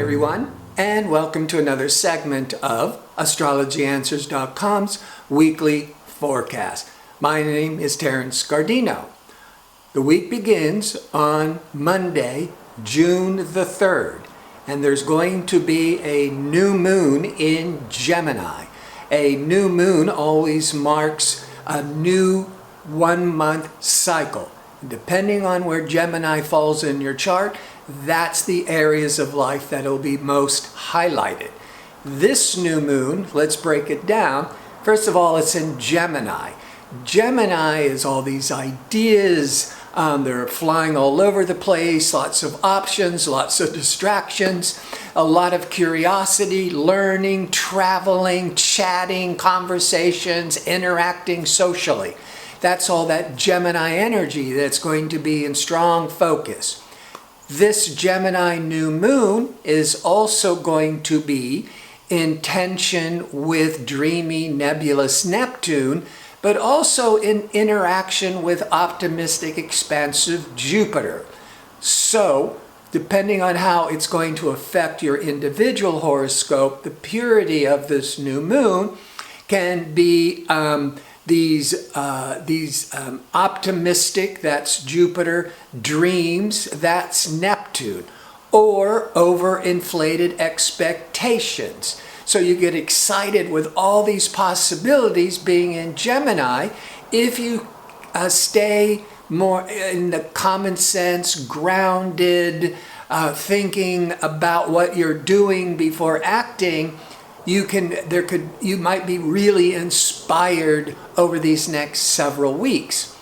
everyone, and welcome to another segment of AstrologyAnswers.com's weekly forecast. My name is Terrence Gardino. The week begins on Monday, June the 3rd, and there's going to be a new moon in Gemini. A new moon always marks a new 1-month cycle. Depending on where Gemini falls in your chart, that's the areas of life that will be most highlighted. This new moon, let's break it down. First of all, it's in Gemini. Gemini is all these ideas. They're flying all over the place, lots of options, lots of distractions, a lot of curiosity, learning, traveling, chatting, conversations, interacting socially. That's all that Gemini energy that's going to be in strong focus. This Gemini new moon is also going to be in tension with dreamy, nebulous Neptune, but also in interaction with optimistic, expansive Jupiter. So, depending on how it's going to affect your individual horoscope, the purity of this new moon can be these optimistic, that's Jupiter, dreams, that's Neptune, or overinflated expectations. So you get excited with all these possibilities being in Gemini if you stay more in the common sense, grounded, thinking about what you're doing before acting. You might be really inspired over these next several weeks.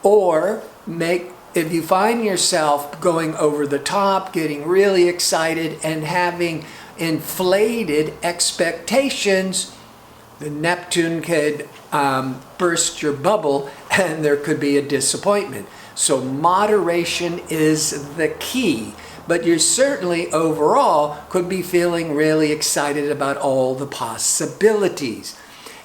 Or if you find yourself going over the top, getting really excited and having inflated expectations, the Neptune could burst your bubble and there could be a disappointment. So moderation is the key. But you certainly overall could be feeling really excited about all the possibilities.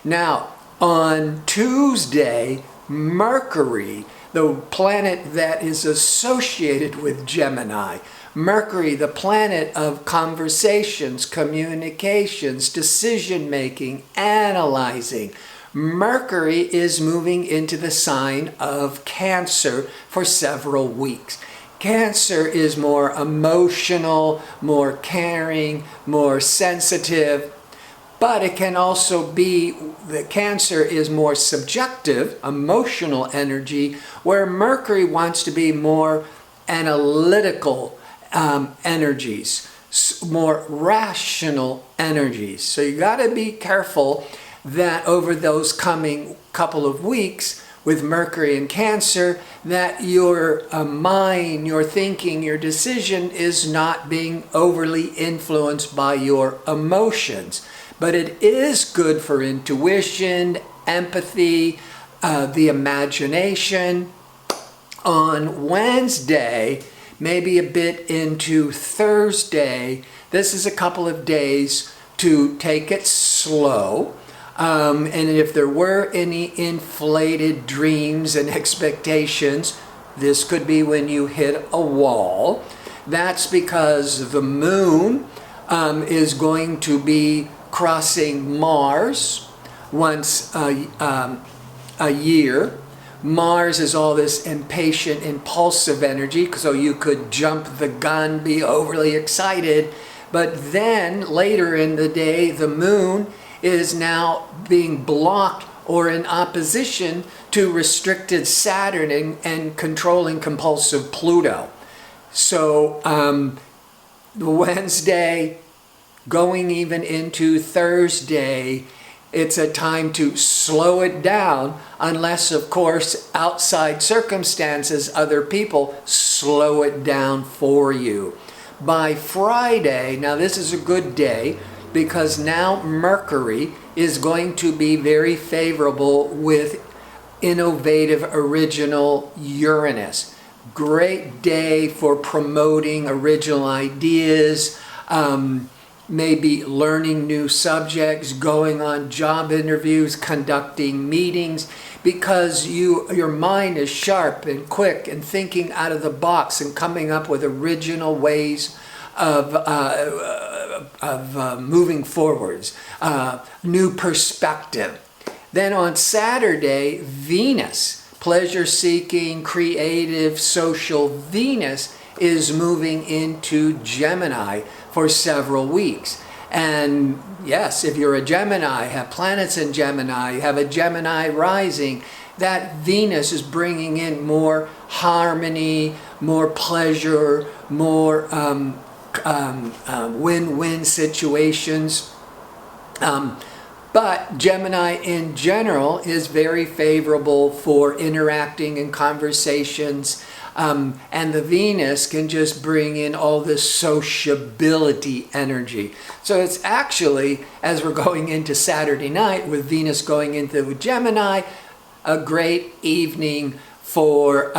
Now, on Tuesday, Mercury, the planet that is associated with Gemini, Mercury, the planet of conversations, communications, decision-making, analyzing, Mercury is moving into the sign of Cancer for several weeks. Cancer is more emotional, more caring, more sensitive, but it can also be that Cancer is more subjective, emotional energy, where Mercury wants to be more analytical energies, more rational energies. So you got to be careful that over those coming couple of weeks, with Mercury and Cancer, that your mind, your thinking, your decision is not being overly influenced by your emotions. But it is good for intuition, empathy, the imagination. On Wednesday, maybe a bit into Thursday, this is a couple of days to take it slow. And if there were any inflated dreams and expectations, this could be when you hit a wall. That's because the moon is going to be crossing Mars once a year. Mars is all this impatient, impulsive energy, so you could jump the gun, be overly excited. But then later in the day, the moon is now being blocked or in opposition to restricted Saturn and controlling compulsive Pluto. So Wednesday, going even into Thursday, it's a time to slow it down, unless, of course, outside circumstances, other people slow it down for you. By Friday, now this is a good day, because now Mercury is going to be very favorable with innovative, original Uranus. Great day for promoting original ideas, maybe learning new subjects, going on job interviews, conducting meetings, because your mind is sharp and quick and thinking out of the box and coming up with original ways of moving forwards, new perspective. Then on Saturday, Venus, pleasure-seeking, creative, social Venus, is moving into Gemini for several weeks. And yes, if you're a Gemini, have planets in Gemini, have a Gemini rising, that Venus is bringing in more harmony, more pleasure, more win-win situations. But Gemini in general is very favorable for interacting in conversations. And the Venus can just bring in all this sociability energy. So it's actually, as we're going into Saturday night with Venus going into Gemini, a great evening for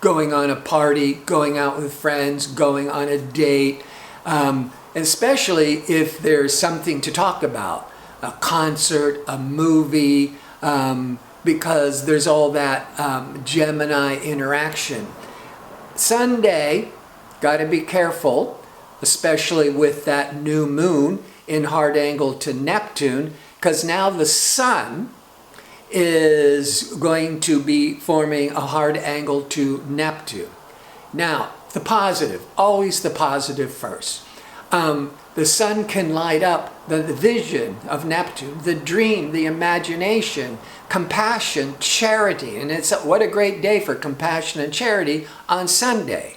going on a party, going out with friends, going on a date, especially if there's something to talk about, a concert, a movie, because there's all that Gemini interaction. Sunday, got to be careful, especially with that new moon in hard angle to Neptune, because now the Sun is going to be forming a hard angle to Neptune. Now, the positive, always the positive first. The Sun can light up the vision of Neptune, the dream, the imagination, compassion, charity. And what a great day for compassion and charity on Sunday.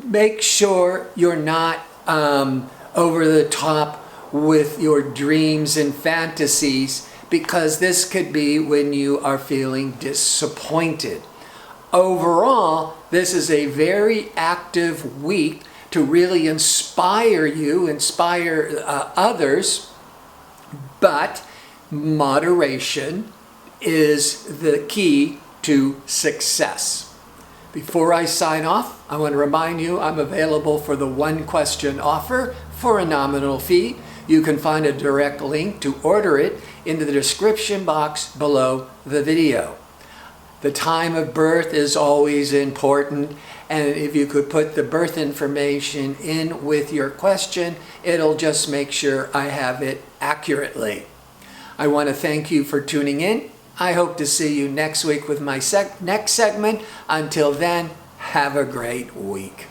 Make sure you're not over the top with your dreams and fantasies, because this could be when you are feeling disappointed. Overall, this is a very active week to really inspire you, inspire others, but moderation is the key to success. Before I sign off, I want to remind you I'm available for the one-question offer for a nominal fee. You can find a direct link to order it in the description box below the video. The time of birth is always important, and if you could put the birth information in with your question, it'll just make sure I have it accurately. I want to thank you for tuning in. I hope to see you next week with my next segment. Until then, have a great week.